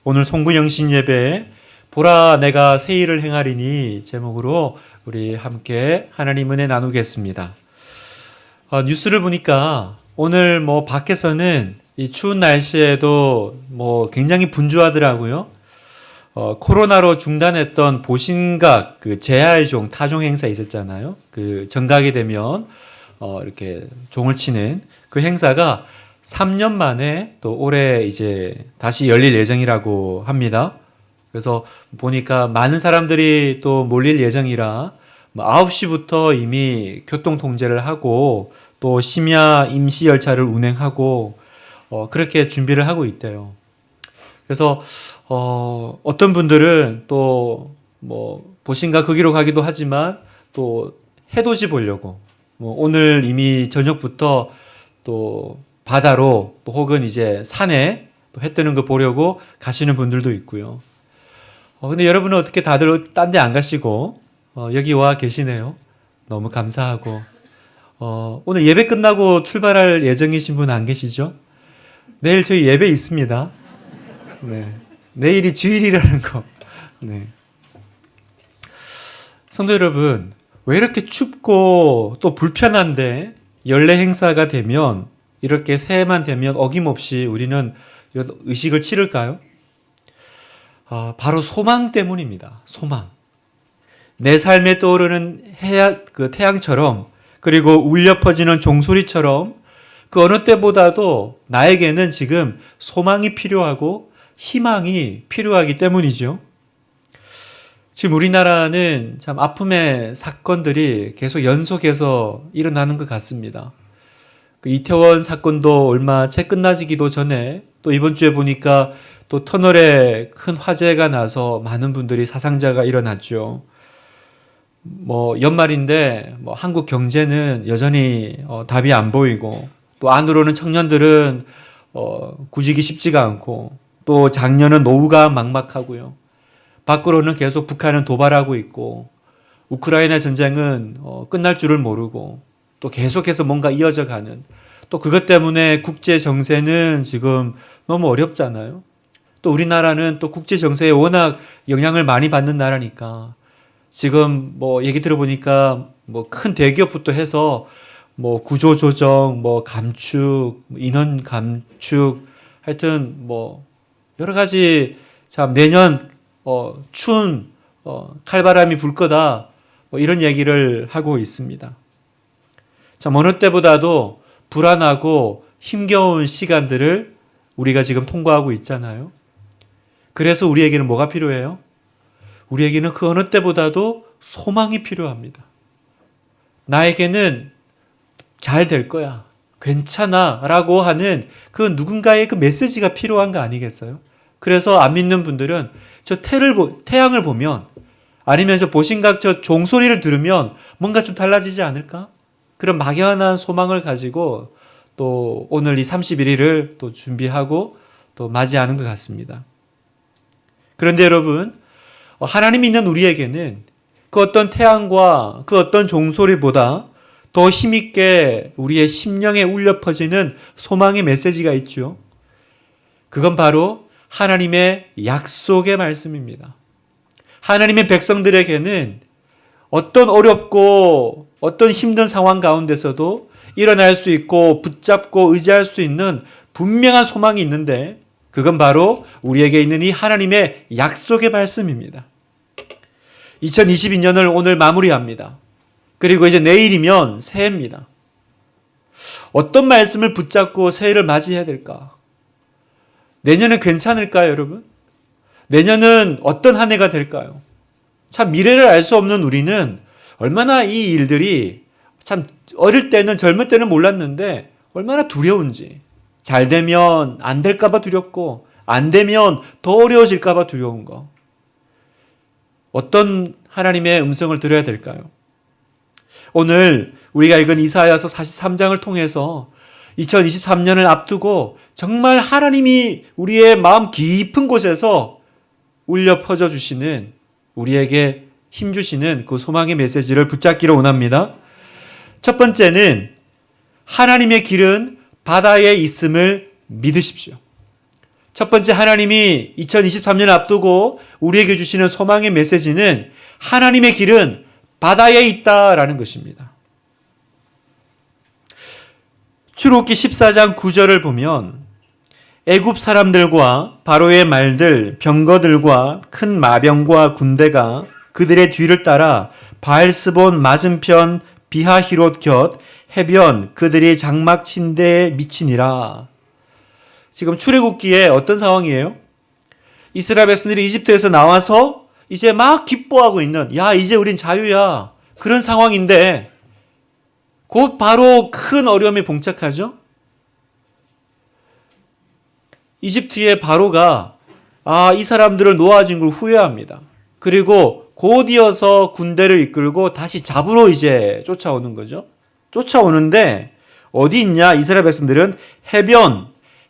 오늘 송구영신 예배에 보라 내가 새 일을 행하리니 제목으로 우리 함께 하나님 은혜 나누겠습니다. 뉴스를 보니까 오늘 밖에서는 이 추운 날씨에도 굉장히 분주하더라고요. 코로나로 중단했던 보신각 그 제야의 종 타종 행사 있었잖아요. 그 정각이 되면 이렇게 종을 치는 그 행사가 3년 만에 또 올해 이제 다시 열릴 예정이라고 합니다. 그래서 보니까 많은 사람들이 또 몰릴 예정이라 9시부터 이미 교통 통제를 하고 또 심야 임시 열차를 운행하고 그렇게 준비를 하고 있대요. 그래서 어떤 분들은 또 보신가 거기로 가기도 하지만 또 해돋이 보려고 오늘 이미 저녁부터 또 바다로 또 혹은 이제 산에 또 해 뜨는 거 보려고 가시는 분들도 있고요. 근데 여러분은 어떻게 다들 딴 데 안 가시고 여기 와 계시네요. 너무 감사하고 오늘 예배 끝나고 출발할 예정이신 분 안 계시죠? 내일 저희 예배 있습니다. 네. 내일이 주일이라는 거. 네. 성도 여러분, 왜 이렇게 춥고 또 불편한데 연례 행사가 되면 이렇게 새해만 되면 어김없이 우리는 의식을 치를까요? 바로 소망 때문입니다. 소망. 내 삶에 떠오르는 태양처럼 그리고 울려 퍼지는 종소리처럼 그 어느 때보다도 나에게는 지금 소망이 필요하고 희망이 필요하기 때문이죠. 지금 우리나라는 참 아픔의 사건들이 계속 연속해서 일어나는 것 같습니다. 그 이태원 사건도 얼마 채 끝나지기도 전에 또 이번 주에 보니까 또 터널에 큰 화재가 나서 많은 분들이 사상자가 일어났죠. 연말인데 한국 경제는 여전히 답이 안 보이고 또 안으로는 청년들은 구직이 쉽지가 않고 또 장년은 노후가 막막하고요. 밖으로는 계속 북한은 도발하고 있고 우크라이나 전쟁은 끝날 줄을 모르고 또 계속해서 뭔가 이어져 가는 또 그것 때문에 국제 정세는 지금 너무 어렵잖아요. 또 우리나라는 또 국제 정세에 워낙 영향을 많이 받는 나라니까 지금 얘기 들어보니까 큰 대기업부터 해서 구조 조정, 감축, 인원 감축 하여튼 여러 가지 참 내년 추운 칼바람이 불 거다 이런 얘기를 하고 있습니다. 참 어느 때보다도 불안하고 힘겨운 시간들을 우리가 지금 통과하고 있잖아요. 그래서 우리에게는 뭐가 필요해요? 우리에게는 그 어느 때보다도 소망이 필요합니다. 나에게는 잘 될 거야. 괜찮아. 라고 하는 그 누군가의 그 메시지가 필요한 거 아니겠어요? 그래서 안 믿는 분들은 저 태양을 보면 아니면 저 보신각 저 종소리를 들으면 뭔가 좀 달라지지 않을까? 그런 막연한 소망을 가지고 또 오늘 이 31일을 또 준비하고 또 맞이하는 것 같습니다. 그런데 여러분, 하나님 있는 우리에게는 그 어떤 태양과 그 어떤 종소리보다 더 힘있게 우리의 심령에 울려 퍼지는 소망의 메시지가 있죠. 그건 바로 하나님의 약속의 말씀입니다. 하나님의 백성들에게는 어떤 어렵고 어떤 힘든 상황 가운데서도 일어날 수 있고 붙잡고 의지할 수 있는 분명한 소망이 있는데 그건 바로 우리에게 있는 이 하나님의 약속의 말씀입니다. 2022년을 오늘 마무리합니다. 그리고 이제 내일이면 새해입니다. 어떤 말씀을 붙잡고 새해를 맞이해야 될까? 내년은 괜찮을까요, 여러분? 내년은 어떤 한 해가 될까요? 참 미래를 알 수 없는 우리는 얼마나 이 일들이 참 어릴 때는 젊을 때는 몰랐는데 얼마나 두려운지 잘 되면 안 될까 봐 두렵고 안 되면 더 어려워질까 봐 두려운 거 어떤 하나님의 음성을 들어야 될까요? 오늘 우리가 읽은 이사야서 43장을 통해서 2023년을 앞두고 정말 하나님이 우리의 마음 깊은 곳에서 울려 퍼져 주시는 우리에게 힘 주시는 그 소망의 메시지를 붙잡기를 원합니다. 첫 번째는 하나님의 길은 바다에 있음을 믿으십시오. 첫 번째, 하나님이 2023년을 앞두고 우리에게 주시는 소망의 메시지는 하나님의 길은 바다에 있다라는 것입니다. 출애굽기 14장 9절을 보면 애굽 사람들과 바로의 말들, 병거들과 큰 마병과 군대가 그들의 뒤를 따라 바알스본 맞은편 비하히롯 곁 해변 그들이 장막 친 데에 미치니라. 지금 출애굽기에 어떤 상황이에요? 이스라엘 백성들이 이집트에서 나와서 이제 막 기뻐하고 있는, 야 이제 우린 자유야, 그런 상황인데 곧 바로 큰 어려움에 봉착하죠. 이집트의 바로가 이 사람들을 놓아준 걸 후회합니다. 그리고 곧 이어서 군대를 이끌고 다시 잡으러 이제 쫓아오는 거죠. 쫓아오는데 어디 있냐? 이스라엘 백성들은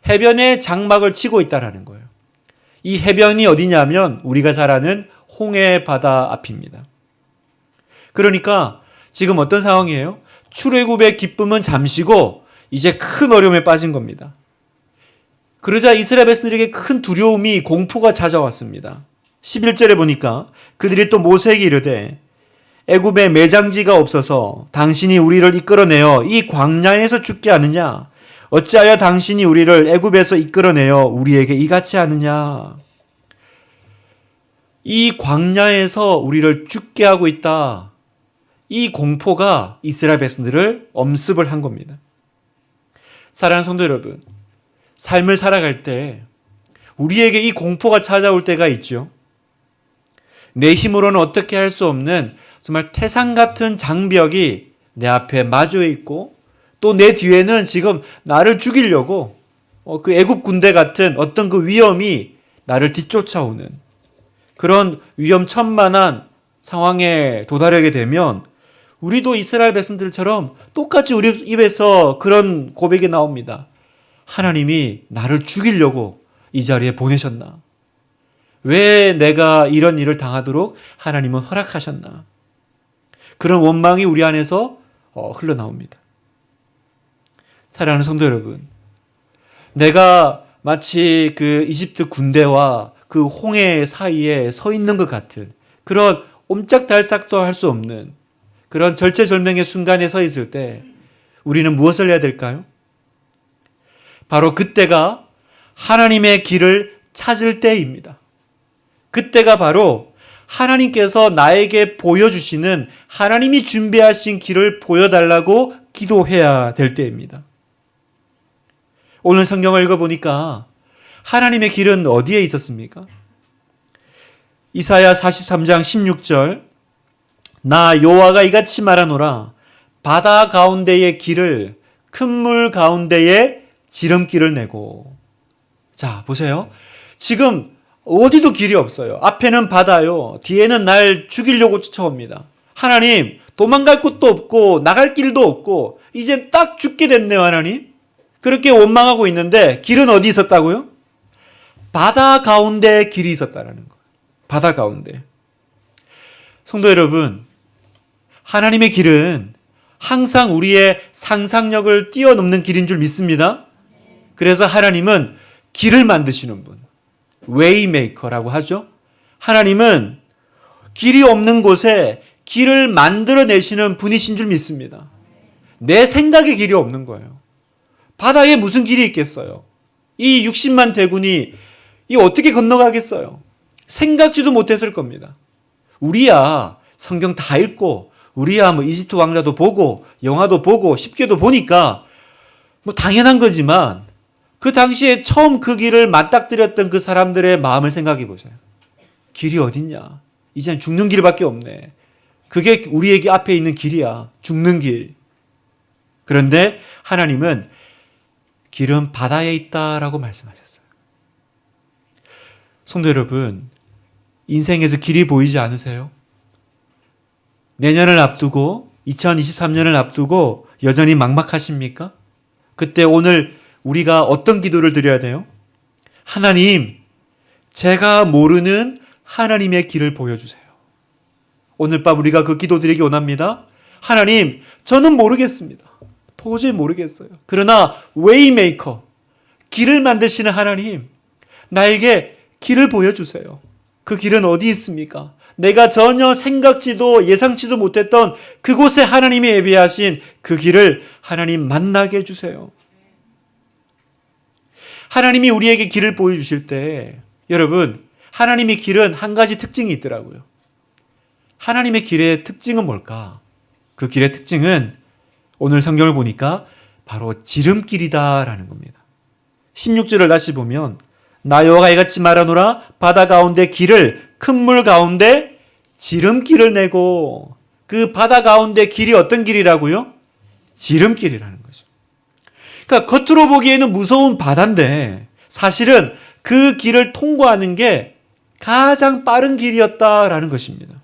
해변에 장막을 치고 있다라는 거예요. 이 해변이 어디냐면 우리가 잘 아는 홍해 바다 앞입니다. 그러니까 지금 어떤 상황이에요? 출애굽의 기쁨은 잠시고 이제 큰 어려움에 빠진 겁니다. 그러자 이스라엘 백성들에게 큰 두려움이, 공포가 찾아왔습니다. 11절에 보니까 그들이 또 모세에게 이르되 애굽에 매장지가 없어서 당신이 우리를 이끌어내어 이 광야에서 죽게 하느냐? 어찌하여 당신이 우리를 애굽에서 이끌어내어 우리에게 이같이 하느냐? 이 광야에서 우리를 죽게 하고 있다. 이 공포가 이스라엘 백성들을 엄습을 한 겁니다. 사랑하는 성도 여러분, 삶을 살아갈 때 우리에게 이 공포가 찾아올 때가 있죠. 내 힘으로는 어떻게 할 수 없는 정말 태산 같은 장벽이 내 앞에 마주해 있고 또 내 뒤에는 지금 나를 죽이려고 그 애굽 군대 같은 어떤 그 위험이 나를 뒤쫓아오는 그런 위험천만한 상황에 도달하게 되면 우리도 이스라엘 백성들처럼 똑같이 우리 입에서 그런 고백이 나옵니다. 하나님이 나를 죽이려고 이 자리에 보내셨나? 왜 내가 이런 일을 당하도록 하나님은 허락하셨나? 그런 원망이 우리 안에서 흘러나옵니다. 사랑하는 성도 여러분, 내가 마치 그 이집트 군대와 그 홍해 사이에 서 있는 것 같은 그런 옴짝달싹도 할 수 없는 그런 절체절명의 순간에 서 있을 때 우리는 무엇을 해야 될까요? 바로 그때가 하나님의 길을 찾을 때입니다. 그때가 바로 하나님께서 나에게 보여주시는, 하나님이 준비하신 길을 보여달라고 기도해야 될 때입니다. 오늘 성경을 읽어보니까 하나님의 길은 어디에 있었습니까? 이사야 43장 16절, 나 여호와가 이같이 말하노라. 바다 가운데의 길을 큰 물 가운데에 지름길을 내고. 자, 보세요. 지금 어디도 길이 없어요. 앞에는 바다요. 뒤에는 날 죽이려고 쫓아옵니다. 하나님, 도망갈 곳도 없고 나갈 길도 없고 이제 딱 죽게 됐네요, 하나님. 그렇게 원망하고 있는데 길은 어디 있었다고요? 바다 가운데에 길이 있었다라는 거예요. 바다 가운데. 성도 여러분, 하나님의 길은 항상 우리의 상상력을 뛰어넘는 길인 줄 믿습니다. 그래서 하나님은 길을 만드시는 분, 웨이메이커라고 하죠. 하나님은 길이 없는 곳에 길을 만들어내시는 분이신 줄 믿습니다. 내 생각에 길이 없는 거예요. 바다에 무슨 길이 있겠어요? 이 60만 대군이 이 어떻게 건너가겠어요? 생각지도 못했을 겁니다. 우리야 성경 다 읽고 우리야 뭐 이집트 왕자도 보고 영화도 보고 쉽게도 보니까 뭐 당연한 거지만 그 당시에 처음 그 길을 맞닥뜨렸던 그 사람들의 마음을 생각해 보세요. 길이 어딨냐? 이젠 죽는 길밖에 없네. 그게 우리에게 앞에 있는 길이야. 죽는 길. 그런데 하나님은 길은 바다에 있다라고 말씀하셨어요. 성도 여러분, 인생에서 길이 보이지 않으세요? 내년을 앞두고 2023년을 앞두고 여전히 막막하십니까? 그때 오늘 우리가 어떤 기도를 드려야 돼요? 하나님, 제가 모르는 하나님의 길을 보여주세요. 오늘 밤 우리가 그 기도 드리기 원합니다. 하나님, 저는 모르겠습니다. 도저히 모르겠어요. 그러나 웨이메이커, 길을 만드시는 하나님, 나에게 길을 보여주세요. 그 길은 어디 있습니까? 내가 전혀 생각지도 예상치도 못했던 그곳에 하나님이 예비하신 그 길을 하나님 만나게 해주세요. 하나님이 우리에게 길을 보여주실 때 여러분, 하나님의 길은 한 가지 특징이 있더라고요. 하나님의 길의 특징은 뭘까? 그 길의 특징은 오늘 성경을 보니까 바로 지름길이다라는 겁니다. 16절을 다시 보면 나 여호와가 이같이 말하노라 바다 가운데 길을 큰 물 가운데 지름길을 내고 그 바다 가운데 길이 어떤 길이라고요? 지름길이라는 거죠. 그러니까 겉으로 보기에는 무서운 바다인데 사실은 그 길을 통과하는 게 가장 빠른 길이었다라는 것입니다.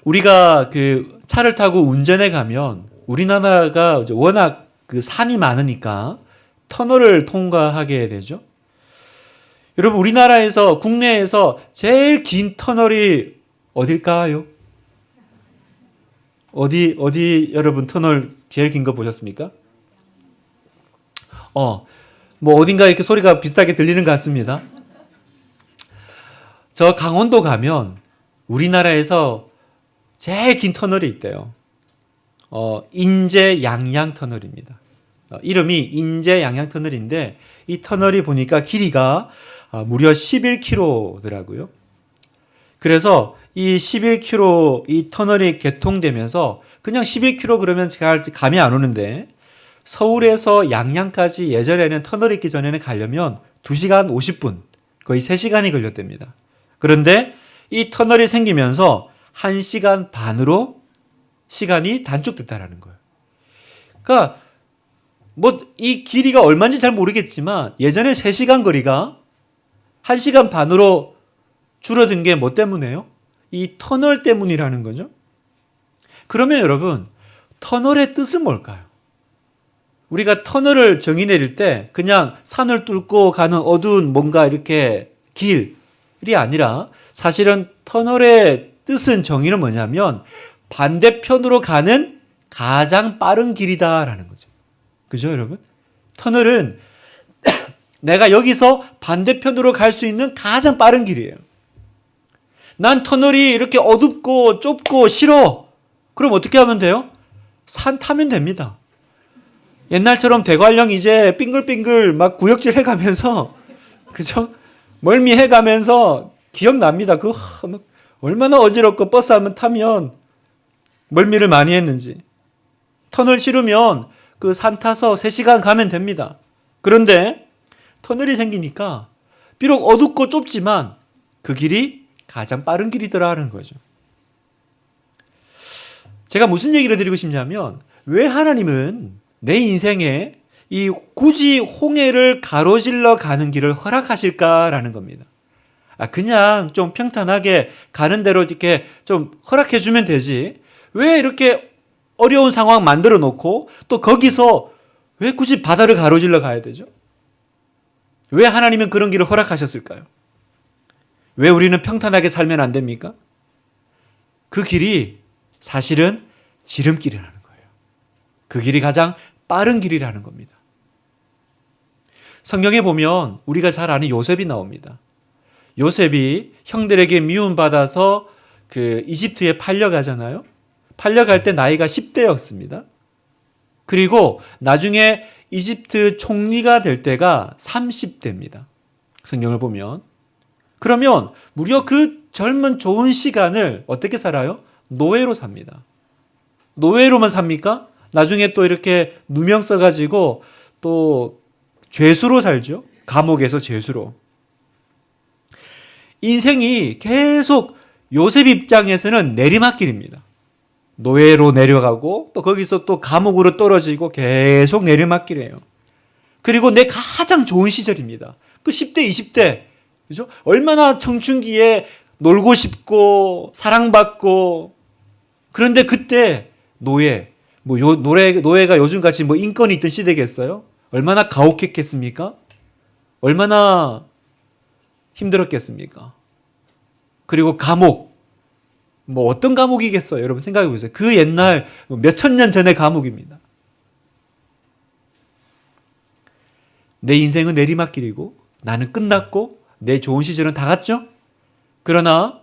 우리가 그 차를 타고 운전해 가면 우리나라가 워낙 그 산이 많으니까 터널을 통과하게 되죠. 여러분, 우리나라에서 국내에서 제일 긴 터널이 어딜까요? 어디 여러분 터널 제일 긴 거 보셨습니까? 뭐 어딘가 이렇게 소리가 비슷하게 들리는 것 같습니다. 저 강원도 가면 우리나라에서 제일 긴 터널이 있대요. 인제 양양 터널입니다. 이름이 인제 양양 터널인데 이 터널이 보니까 길이가 무려 11km더라고요. 그래서 이 11km 이 터널이 개통되면서 그냥 11km 그러면 제가 감이 안 오는데 서울에서 양양까지 예전에는 터널 있기 전에는 가려면 2시간 50분 거의 3시간이 걸렸답니다. 그런데 이 터널이 생기면서 1시간 반으로 시간이 단축됐다라는 거예요. 그러니까 뭐 이 길이가 얼마인지 잘 모르겠지만 예전에 3시간 거리가 1시간 반으로 줄어든 게 뭐 때문에요? 이 터널 때문이라는 거죠. 그러면 여러분, 터널의 뜻은 뭘까요? 우리가 터널을 정의 내릴 때 그냥 산을 뚫고 가는 어두운 뭔가 이렇게 길이 아니라 사실은 터널의 뜻은 정의는 뭐냐면 반대편으로 가는 가장 빠른 길이다라는 거죠. 그죠, 여러분? 터널은 내가 여기서 반대편으로 갈 수 있는 가장 빠른 길이에요. 난 터널이 이렇게 어둡고 좁고 싫어. 그럼 어떻게 하면 돼요? 산 타면 됩니다. 옛날처럼 대관령 이제 빙글빙글 막 구역질 해가면서, 그죠? 멀미 해가면서 기억납니다. 얼마나 어지럽고 버스 한번 타면 멀미를 많이 했는지. 터널 싫으면 그 산 타서 3시간 가면 됩니다. 그런데 터널이 생기니까 비록 어둡고 좁지만 그 길이 가장 빠른 길이더라는 거죠. 제가 무슨 얘기를 드리고 싶냐면 왜 하나님은 내 인생에 이 굳이 홍해를 가로질러 가는 길을 허락하실까라는 겁니다. 그냥 좀 평탄하게 가는 대로 이렇게 좀 허락해 주면 되지. 왜 이렇게 어려운 상황 만들어 놓고 또 거기서 왜 굳이 바다를 가로질러 가야 되죠? 왜 하나님은 그런 길을 허락하셨을까요? 왜 우리는 평탄하게 살면 안 됩니까? 그 길이 사실은 지름길이라는 거예요. 그 길이 가장 빠른 길이라는 겁니다. 성경에 보면 우리가 잘 아는 요셉이 나옵니다. 요셉이 형들에게 미움받아서 그 이집트에 팔려가잖아요. 팔려갈 때 나이가 10대였습니다. 그리고 나중에 이집트 총리가 될 때가 30대입니다. 성경을 보면. 그러면 무려 그 젊은 좋은 시간을 어떻게 살아요? 노예로 삽니다. 노예로만 삽니까? 나중에 또 이렇게 누명 써가지고 또 죄수로 살죠. 감옥에서 죄수로. 인생이 계속 요셉 입장에서는 내리막길입니다. 노예로 내려가고 또 거기서 또 감옥으로 떨어지고 계속 내리막길이에요. 그리고 내 가장 좋은 시절입니다. 그 10대, 20대. 그죠? 얼마나 청춘기에 놀고 싶고 사랑받고 그런데 그때 노예, 노예가 요즘같이 인권이 있던 시대겠어요? 얼마나 가혹했겠습니까? 얼마나 힘들었겠습니까? 그리고 감옥. 어떤 감옥이겠어요? 여러분 생각해 보세요. 그 옛날 몇천 년 전의 감옥입니다. 내 인생은 내리막길이고 나는 끝났고 내 좋은 시절은 다 갔죠? 그러나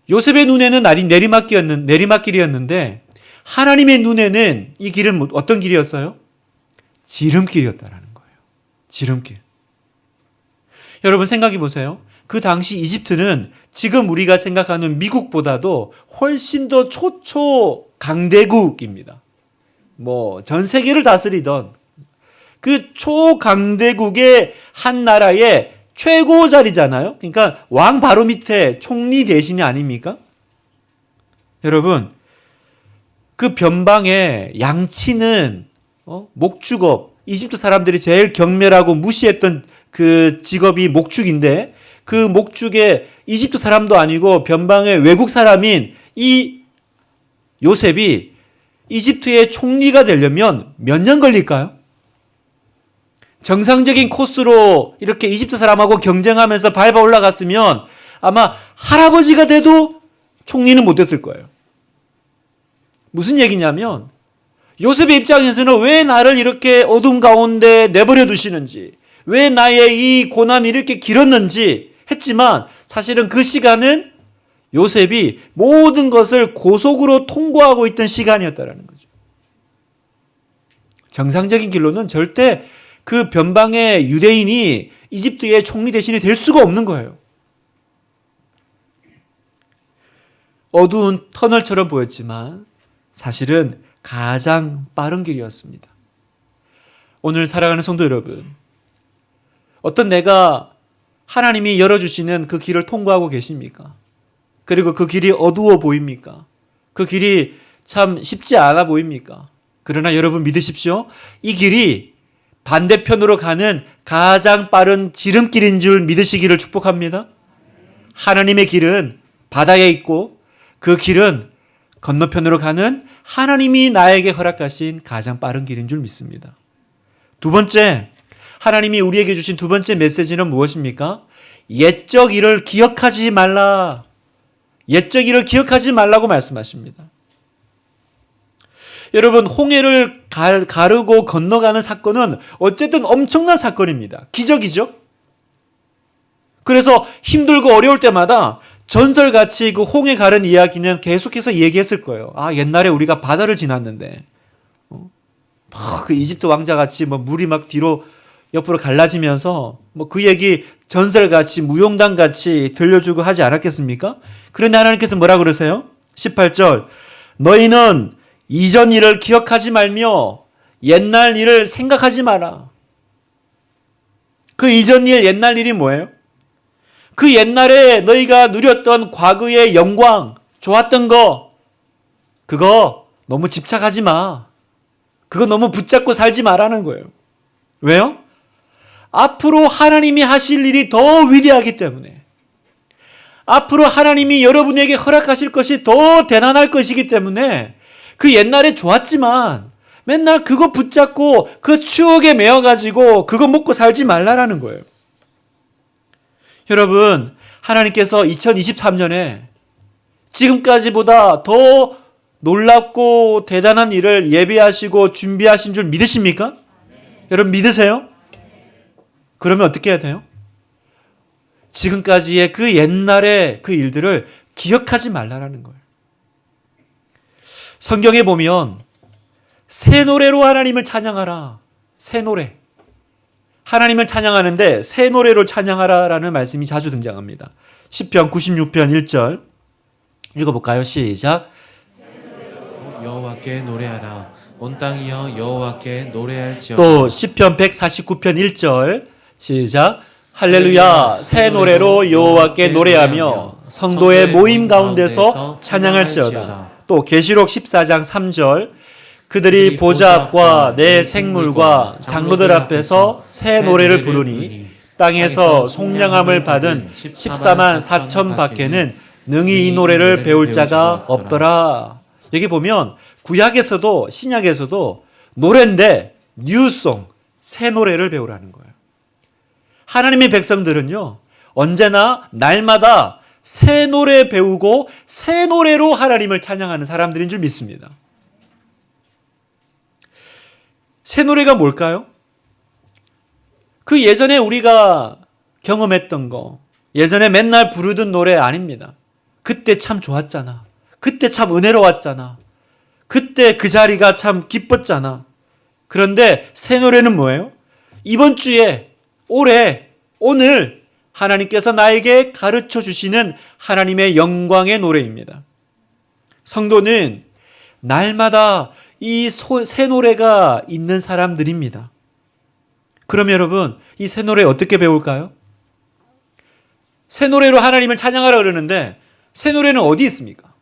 요셉의 눈에는 날이 내리막길이었는데 하나님의 눈에는 이 길은 어떤 길이었어요? 지름길이었다라는 거예요. 지름길. 여러분 생각해 보세요. 그 당시 이집트는 지금 우리가 생각하는 미국보다도 훨씬 더 초초 강대국입니다. 전 세계를 다스리던 그 초강대국의 한 나라의 최고 자리잖아요. 그러니까 왕 바로 밑에 총리 대신이 아닙니까? 여러분, 그 변방에 양치는 목축업, 이집트 사람들이 제일 경멸하고 무시했던 그 직업이 목축인데 그 목축에 이집트 사람도 아니고 변방의 외국 사람인 이 요셉이 이집트의 총리가 되려면 몇 년 걸릴까요? 정상적인 코스로 이렇게 이집트 사람하고 경쟁하면서 밟아 올라갔으면 아마 할아버지가 돼도 총리는 못 됐을 거예요. 무슨 얘기냐면 요셉의 입장에서는 왜 나를 이렇게 어둠 가운데 내버려 두시는지, 왜 나의 이 고난이 이렇게 길었는지 했지만 사실은 그 시간은 요셉이 모든 것을 고속으로 통과하고 있던 시간이었다는 거죠. 정상적인 길로는 절대 그 변방의 유대인이 이집트의 총리 대신이 될 수가 없는 거예요. 어두운 터널처럼 보였지만 사실은 가장 빠른 길이었습니다. 오늘 살아가는 성도 여러분, 어떤 내가 하나님이 열어주시는 그 길을 통과하고 계십니까? 그리고 그 길이 어두워 보입니까? 그 길이 참 쉽지 않아 보입니까? 그러나 여러분 믿으십시오. 이 길이 반대편으로 가는 가장 빠른 지름길인 줄 믿으시기를 축복합니다. 하나님의 길은 바다에 있고 그 길은 건너편으로 가는 하나님이 나에게 허락하신 가장 빠른 길인 줄 믿습니다. 두 번째, 하나님이 우리에게 주신 두 번째 메시지는 무엇입니까? 옛적 일을 기억하지 말라. 옛적 일을 기억하지 말라고 말씀하십니다. 여러분, 홍해를 가르고 건너가는 사건은 어쨌든 엄청난 사건입니다. 기적이죠? 그래서 힘들고 어려울 때마다 전설같이 그 홍해 가른 이야기는 계속해서 얘기했을 거예요. 옛날에 우리가 바다를 지났는데, 그 이집트 왕자같이 물이 막 뒤로 옆으로 갈라지면서 그 얘기 전설같이 무용담같이 들려주고 하지 않았겠습니까? 그런데 하나님께서 뭐라 그러세요? 18절, 너희는 이전 일을 기억하지 말며 옛날 일을 생각하지 마라. 그 이전 일, 옛날 일이 뭐예요? 그 옛날에 너희가 누렸던 과거의 영광, 좋았던 거, 그거 너무 집착하지 마. 그거 너무 붙잡고 살지 마라는 거예요. 왜요? 앞으로 하나님이 하실 일이 더 위대하기 때문에, 앞으로 하나님이 여러분에게 허락하실 것이 더 대단할 것이기 때문에 그 옛날에 좋았지만 맨날 그거 붙잡고 그 추억에 매여가지고 그거 먹고 살지 말라라는 거예요. 여러분, 하나님께서 2023년에 지금까지보다 더 놀랍고 대단한 일을 예비하시고 준비하신 줄 믿으십니까? 여러분 믿으세요? 그러면 어떻게 해야 돼요? 지금까지의 그 옛날의 그 일들을 기억하지 말라라는 거예요. 성경에 보면 새 노래로 하나님을 찬양하라. 새 노래. 하나님을 찬양하는데 새 노래로 찬양하라라는 말씀이 자주 등장합니다. 시편 96편 1절 읽어볼까요? 시작. 여호와께 노래하라. 온 땅이여 여호와께 노래할지어다. 또 시편 149편 1절 시작. 할렐루야. 새 노래로 여호와께 노래하며 성도의 모임 가운데서 찬양할지어다. 또 계시록 14장 3절 그들이 보좌 앞과 내 생물과 장로들 앞에서 새 노래를 부르니 땅에서 속량함을 받은 14만 4천 밖에는 능히 이 노래를 배울 자가 없더라. 여기 보면 구약에서도 신약에서도 노래인데 뉴송, 새 노래를 배우라는 거예요. 하나님의 백성들은요, 언제나 날마다 새 노래 배우고 새 노래로 하나님을 찬양하는 사람들인 줄 믿습니다. 새 노래가 뭘까요? 그 예전에 우리가 경험했던 거, 예전에 맨날 부르던 노래 아닙니다. 그때 참 좋았잖아. 그때 참 은혜로웠잖아. 그때 그 자리가 참 기뻤잖아. 그런데 새 노래는 뭐예요? 이번 주에, 올해, 오늘 하나님께서 나에게 가르쳐 주시는 하나님의 영광의 노래입니다. 성도는 날마다 이 새 노래가 있는 사람들입니다. 그럼 여러분, 이 새 노래 어떻게 배울까요? 새 노래로 하나님을 찬양하라 그러는데 새 노래는 어디 있습니까?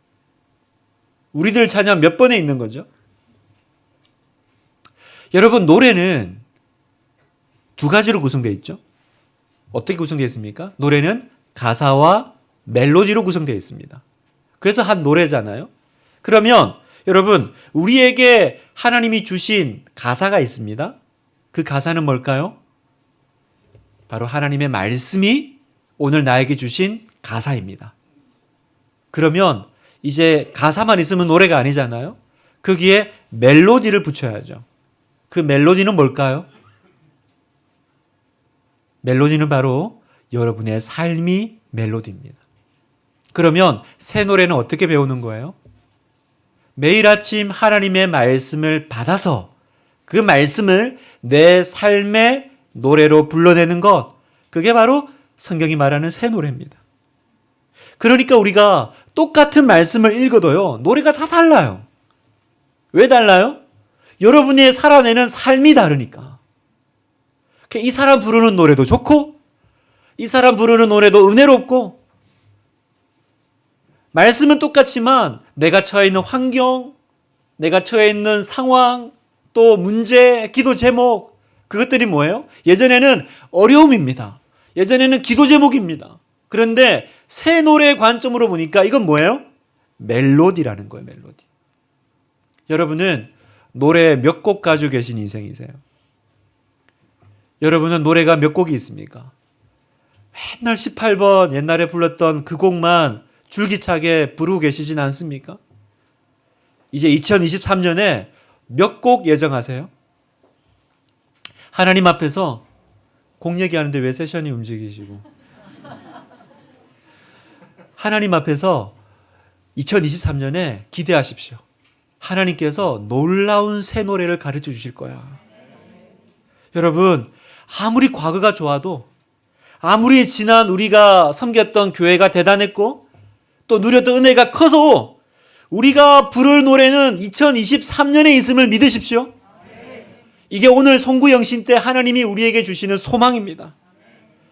우리들 찬양 몇 번에 있는 거죠? 여러분, 노래는 두 가지로 구성되어 있죠. 어떻게 구성되어 있습니까? 노래는 가사와 멜로디로 구성되어 있습니다. 그래서 한 노래잖아요. 그러면 여러분, 우리에게 하나님이 주신 가사가 있습니다. 그 가사는 뭘까요? 바로 하나님의 말씀이 오늘 나에게 주신 가사입니다. 그러면 이제 가사만 있으면 노래가 아니잖아요. 거기에 멜로디를 붙여야죠. 그 멜로디는 뭘까요? 멜로디는 바로 여러분의 삶이 멜로디입니다. 그러면 새 노래는 어떻게 배우는 거예요? 매일 아침 하나님의 말씀을 받아서 그 말씀을 내 삶의 노래로 불러내는 것, 그게 바로 성경이 말하는 새 노래입니다. 그러니까 우리가 똑같은 말씀을 읽어도요, 노래가 다 달라요. 왜 달라요? 여러분이 살아내는 삶이 다르니까. 이 사람 부르는 노래도 좋고, 이 사람 부르는 노래도 은혜롭고, 말씀은 똑같지만 내가 처해 있는 환경, 내가 처해 있는 상황, 또 문제, 기도 제목, 그것들이 뭐예요? 예전에는 어려움입니다. 예전에는 기도 제목입니다. 그런데 새 노래의 관점으로 보니까 이건 뭐예요? 멜로디라는 거예요, 멜로디. 여러분은 노래 몇 곡 가지고 계신 인생이세요? 여러분은 노래가 몇 곡이 있습니까? 맨날 18번 옛날에 불렀던 그 곡만 줄기차게 부르고 계시진 않습니까? 이제 2023년에 몇 곡 예정하세요? 하나님 앞에서 곡 얘기하는데 왜 세션이 움직이시고, 하나님 앞에서 2023년에 기대하십시오. 하나님께서 놀라운 새 노래를 가르쳐 주실 거야. 여러분, 아무리 과거가 좋아도, 아무리 지난 우리가 섬겼던 교회가 대단했고 또 누렸던 은혜가 커도 우리가 부를 노래는 2023년에 있음을 믿으십시오. 이게 오늘 송구영신 때 하나님이 우리에게 주시는 소망입니다.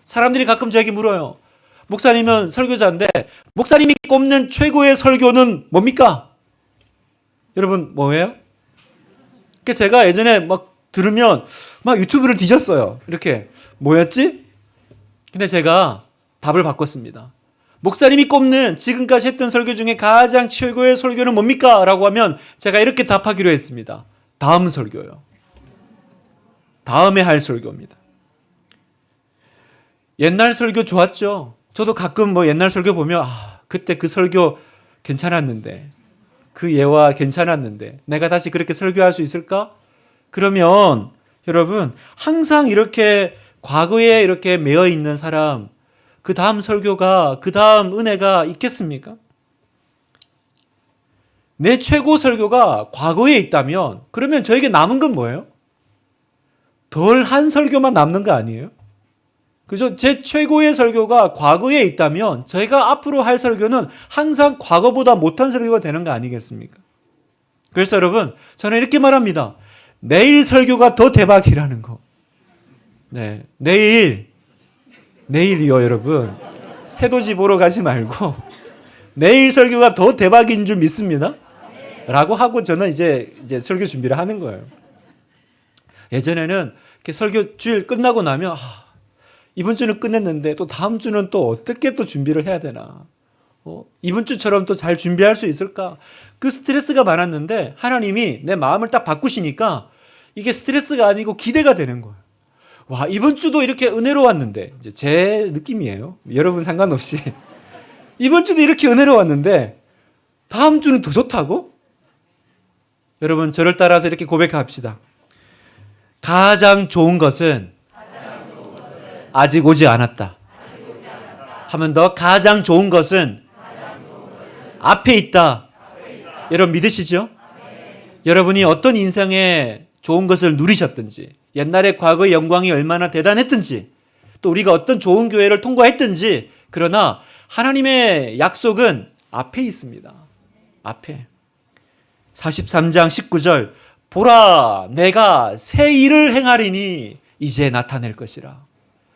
사람들이 가끔 저에게 물어요. 목사님은 설교자인데 목사님이 꼽는 최고의 설교는 뭡니까? 여러분, 뭐예요? 그러니까 제가 예전에 막 들으면 막 유튜브를 뒤졌어요. 이렇게 뭐였지? 근데 제가 답을 바꿨습니다. 목사님이 꼽는 지금까지 했던 설교 중에 가장 최고의 설교는 뭡니까? 라고 하면 제가 이렇게 답하기로 했습니다. 다음 설교요. 다음에 할 설교입니다. 옛날 설교 좋았죠? 저도 가끔 뭐 옛날 설교 보면 그때 그 설교 괜찮았는데, 그 예화 괜찮았는데 내가 다시 그렇게 설교할 수 있을까? 그러면 여러분, 항상 이렇게 과거에 이렇게 매여 있는 사람, 그 다음 설교가, 그 다음 은혜가 있겠습니까? 내 최고 설교가 과거에 있다면 그러면 저에게 남은 건 뭐예요? 덜 한 설교만 남는 거 아니에요? 그죠? 제 최고의 설교가 과거에 있다면 저희가 앞으로 할 설교는 항상 과거보다 못한 설교가 되는 거 아니겠습니까? 그래서 여러분, 저는 이렇게 말합니다. 내일 설교가 더 대박이라는 거. 네, 내일이요, 여러분. 해돋이 보러 가지 말고 내일 설교가 더 대박인 줄 믿습니다. 라고 하고 저는 이제 설교 준비를 하는 거예요. 예전에는 이렇게 설교 주일 끝나고 나면 이번 주는 끝냈는데 또 다음 주는 또 어떻게 또 준비를 해야 되나? 이번 주처럼 또 잘 준비할 수 있을까? 그 스트레스가 많았는데 하나님이 내 마음을 딱 바꾸시니까 이게 스트레스가 아니고 기대가 되는 거예요. 와, 이번 주도 이렇게 은혜로웠는데, 이제 제 느낌이에요. 여러분 상관없이. 이번 주도 이렇게 은혜로웠는데 다음 주는 더 좋다고? 여러분, 저를 따라서 이렇게 고백합시다. 가장 좋은 것은 아직 오지 않았다. 하면 더 가장 좋은 것은 앞에 있다. 여러분 믿으시죠? 여러분이 어떤 인생의 좋은 것을 누리셨든지, 옛날에 과거의 영광이 얼마나 대단했든지, 또 우리가 어떤 좋은 교회를 통과했든지, 그러나 하나님의 약속은 앞에 있습니다. 앞에. 43장 19절 보라 내가 새 일을 행하리니 이제 나타낼 것이라.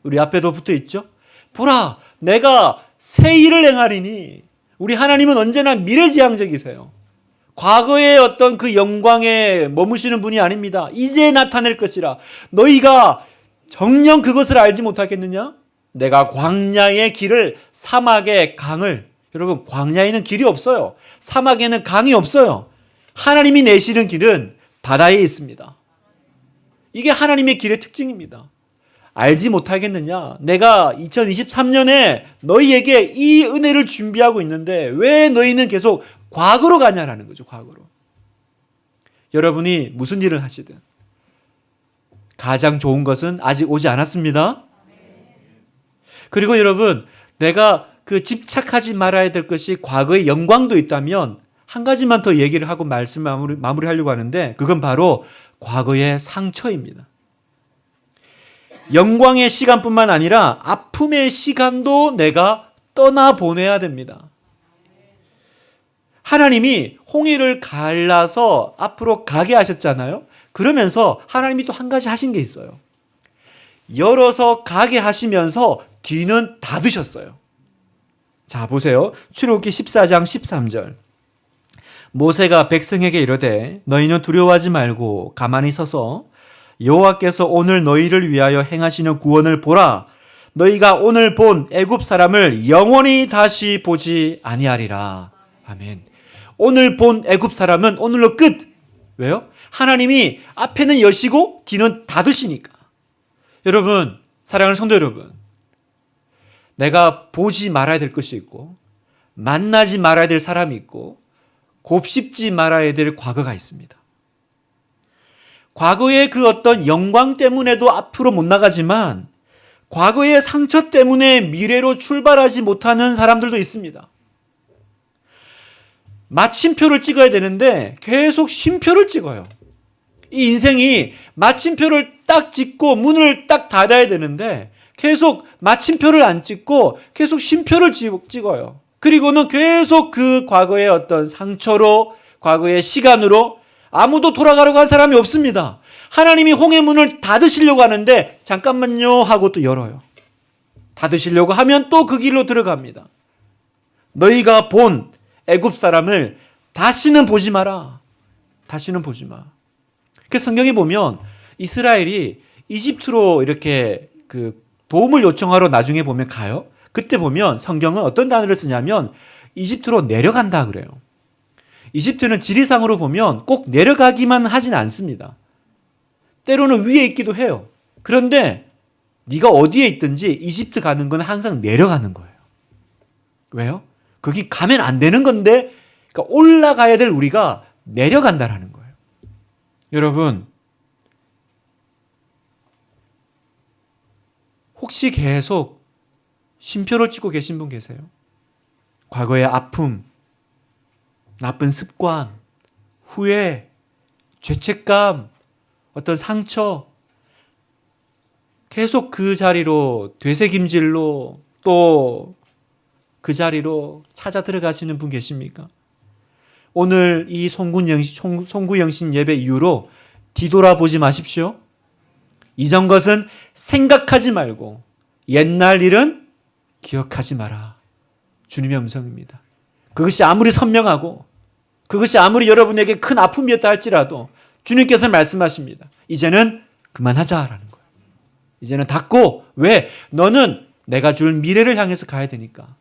우리 앞에도 붙어 있죠? 보라 내가 새 일을 행하리니. 우리 하나님은 언제나 미래지향적이세요. 과거의 어떤 그 영광에 머무시는 분이 아닙니다. 이제 나타낼 것이라. 너희가 정녕 그것을 알지 못하겠느냐? 내가 광야의 길을 사막의 강을. 여러분 광야에는 길이 없어요. 사막에는 강이 없어요. 하나님이 내시는 길은 바다에 있습니다. 이게 하나님의 길의 특징입니다. 알지 못하겠느냐? 내가 2023년에 너희에게 이 은혜를 준비하고 있는데 왜 너희는 계속 과거로 가냐라는 거죠. 과거로. 여러분이 무슨 일을 하시든 가장 좋은 것은 아직 오지 않았습니다. 그리고 여러분 내가 그 집착하지 말아야 될 것이 과거의 영광도 있다면 한 가지만 더 얘기를 하고 말씀 마무리하려고 하는데 그건 바로 과거의 상처입니다. 영광의 시간뿐만 아니라 아픔의 시간도 내가 떠나보내야 됩니다. 하나님이 홍해를 갈라서 앞으로 가게 하셨잖아요. 그러면서 하나님이 또 한 가지 하신 게 있어요. 열어서 가게 하시면서 뒤는 닫으셨어요. 자 보세요. 출애굽기 14장 13절. 모세가 백성에게 이르되 너희는 두려워하지 말고 가만히 서서 여호와께서 오늘 너희를 위하여 행하시는 구원을 보라. 너희가 오늘 본 애굽 사람을 영원히 다시 보지 아니하리라. 아멘. 오늘 본 애굽 사람은 오늘로 끝. 왜요? 하나님이 앞에는 여시고 뒤는 닫으시니까. 여러분, 사랑하는 성도 여러분, 내가 보지 말아야 될 것이 있고 만나지 말아야 될 사람이 있고 곱씹지 말아야 될 과거가 있습니다. 과거의 그 어떤 영광 때문에도 앞으로 못 나가지만 과거의 상처 때문에 미래로 출발하지 못하는 사람들도 있습니다. 마침표를 찍어야 되는데 계속 쉼표를 찍어요. 이 인생이 마침표를 딱 찍고 문을 딱 닫아야 되는데 계속 마침표를 안 찍고 계속 쉼표를 찍어요. 그리고는 계속 그 과거의 어떤 상처로, 과거의 시간으로 아무도 돌아가려고 한 사람이 없습니다. 하나님이 홍해 문을 닫으시려고 하는데 잠깐만요 하고 또 열어요. 닫으시려고 하면 또 그 길로 들어갑니다. 너희가 본 애굽 사람을 다시는 보지 마라. 다시는 보지 마. 그 성경에 보면 이스라엘이 이집트로 이렇게 그 도움을 요청하러 나중에 보면 가요. 그때 보면 성경은 어떤 단어를 쓰냐면 이집트로 내려간다 그래요. 이집트는 지리상으로 보면 꼭 내려가기만 하진 않습니다. 때로는 위에 있기도 해요. 그런데 네가 어디에 있든지 이집트 가는 건 항상 내려가는 거예요. 왜요? 거기 가면 안 되는 건데 그러니까 올라가야 될 우리가 내려간다라는 거예요. 여러분 혹시 계속 쉼표를 찍고 계신 분 계세요? 과거의 아픔, 나쁜 습관, 후회, 죄책감, 어떤 상처 계속 그 자리로 되새김질로 또 그 자리로 찾아 들어가시는 분 계십니까? 오늘 이 송구영신 예배 이후로 뒤돌아보지 마십시오. 이전 것은 생각하지 말고 옛날 일은 기억하지 마라. 주님의 음성입니다. 그것이 아무리 선명하고 그것이 아무리 여러분에게 큰 아픔이었다 할지라도 주님께서 말씀하십니다. 이제는 그만하자라는 거예요. 이제는 닫고 왜? 너는 내가 줄 미래를 향해서 가야 되니까.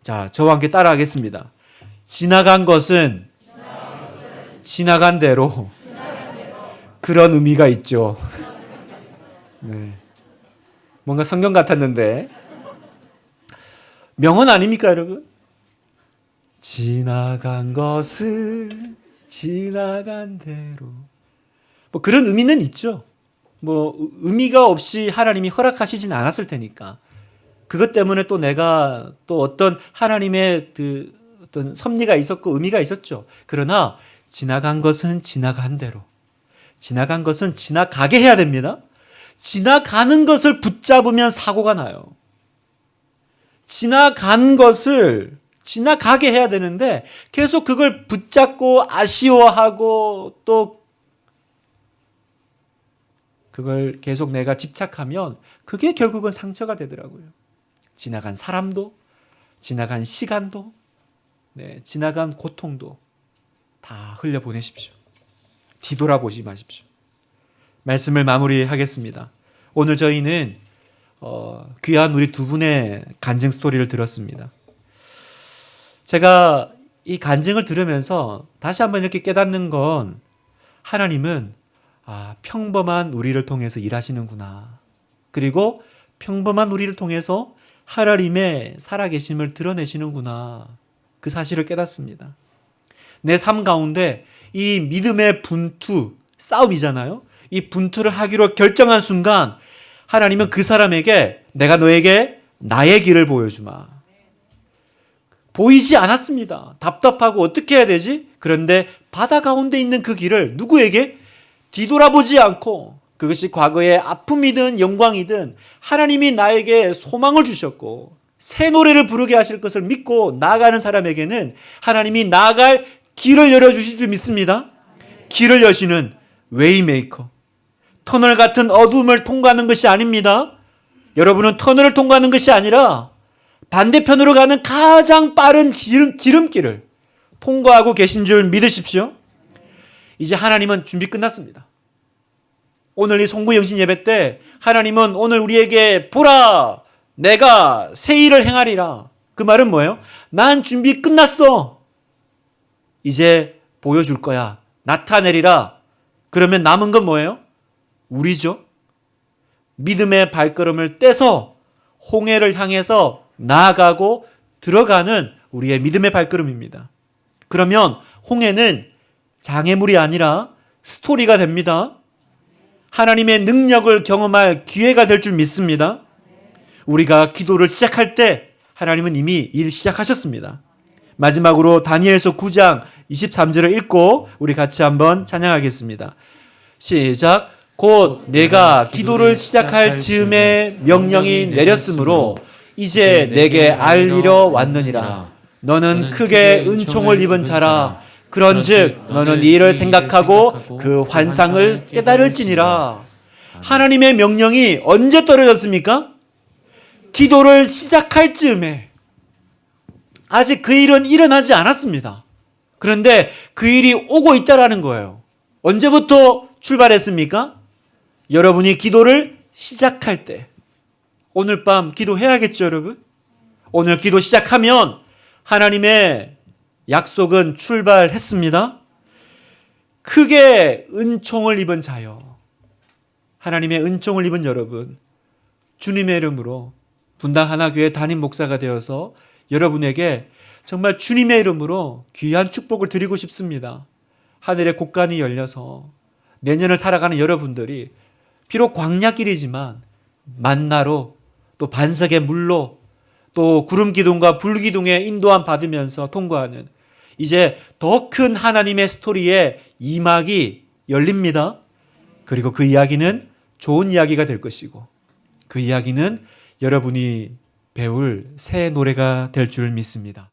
자, 저와 함께 따라하겠습니다. 지나간 것은 지나간 대로 그런 의미가 있죠. 네. 뭔가 성경 같았는데 명언 아닙니까 여러분? 지나간 것은 지나간 대로 뭐 그런 의미는 있죠. 뭐 의미가 없이 하나님이 허락하시진 않았을 테니까 그것 때문에 또 내가 또 어떤 하나님의 그 어떤 섭리가 있었고 의미가 있었죠. 그러나 지나간 것은 지나간 대로, 지나간 것은 지나가게 해야 됩니다. 지나가는 것을 붙잡으면 사고가 나요. 지나간 것을 지나가게 해야 되는데 계속 그걸 붙잡고 아쉬워하고 또 그걸 계속 내가 집착하면 그게 결국은 상처가 되더라고요. 지나간 사람도, 지나간 시간도, 지나간 고통도 다 흘려보내십시오. 뒤돌아보지 마십시오. 말씀을 마무리하겠습니다. 오늘 저희는 귀한 우리 두 분의 간증 스토리를 들었습니다. 제가 이 간증을 들으면서 다시 한번 이렇게 깨닫는 건 하나님은 평범한 우리를 통해서 일하시는구나. 그리고 평범한 우리를 통해서 하나님의 살아계심을 드러내시는구나. 그 사실을 깨닫습니다. 내 삶 가운데 이 믿음의 분투, 싸움이잖아요. 이 분투를 하기로 결정한 순간 하나님은 그 사람에게 내가 너에게 나의 길을 보여주마. 보이지 않았습니다. 답답하고 어떻게 해야 되지? 그런데 바다 가운데 있는 그 길을 누구에게? 뒤돌아보지 않고 그것이 과거의 아픔이든 영광이든 하나님이 나에게 소망을 주셨고 새 노래를 부르게 하실 것을 믿고 나아가는 사람에게는 하나님이 나아갈 길을 열어주실 줄 믿습니다. 길을 여시는 웨이메이커. 터널 같은 어둠을 통과하는 것이 아닙니다. 여러분은 터널을 통과하는 것이 아니라 반대편으로 가는 가장 빠른 지름길을 통과하고 계신 줄 믿으십시오. 이제 하나님은 준비 끝났습니다. 오늘 이 송구 영신 예배 때 하나님은 오늘 우리에게 보라 내가 새 일을 행하리라. 그 말은 뭐예요? 난 준비 끝났어. 이제 보여줄 거야. 나타내리라. 그러면 남은 건 뭐예요? 우리죠. 믿음의 발걸음을 떼서 홍해를 향해서 나아가고 들어가는 우리의 믿음의 발걸음입니다. 그러면 홍해는 장애물이 아니라 스토리가 됩니다. 하나님의 능력을 경험할 기회가 될 줄 믿습니다. 우리가 기도를 시작할 때 하나님은 이미 일 시작하셨습니다. 마지막으로 다니엘서 9장 23절을 읽고 우리 같이 한번 찬양하겠습니다. 시작. 곧 내가 기도를 시작할 즈음에 명령이 내렸으므로 이제 내게 알리러 왔느니라. 너는 크게 은총을 입은 자라. 그런즉 너는 이 일을 생각하고 그 환상을 깨달을지니라. 하나님의 명령이 언제 떨어졌습니까? 기도를 시작할 즈음에. 아직 그 일은 일어나지 않았습니다. 그런데 그 일이 오고 있다라는 거예요. 언제부터 출발했습니까? 여러분이 기도를 시작할 때. 오늘 밤 기도해야겠죠, 여러분? 오늘 기도 시작하면 하나님의 약속은 출발했습니다. 크게 은총을 입은 자요. 하나님의 은총을 입은 여러분, 주님의 이름으로 분당 하나교회 담임 목사가 되어서 여러분에게 정말 주님의 이름으로 귀한 축복을 드리고 싶습니다. 하늘의 곳간이 열려서 내년을 살아가는 여러분들이 비록 광야길이지만 만나로 또 반석의 물로 또 구름 기둥과 불 기둥의 인도함 받으면서 통과하는 이제 더 큰 하나님의 스토리의 이막이 열립니다. 그리고 그 이야기는 좋은 이야기가 될 것이고 그 이야기는 여러분이 배울 새 노래가 될 줄 믿습니다.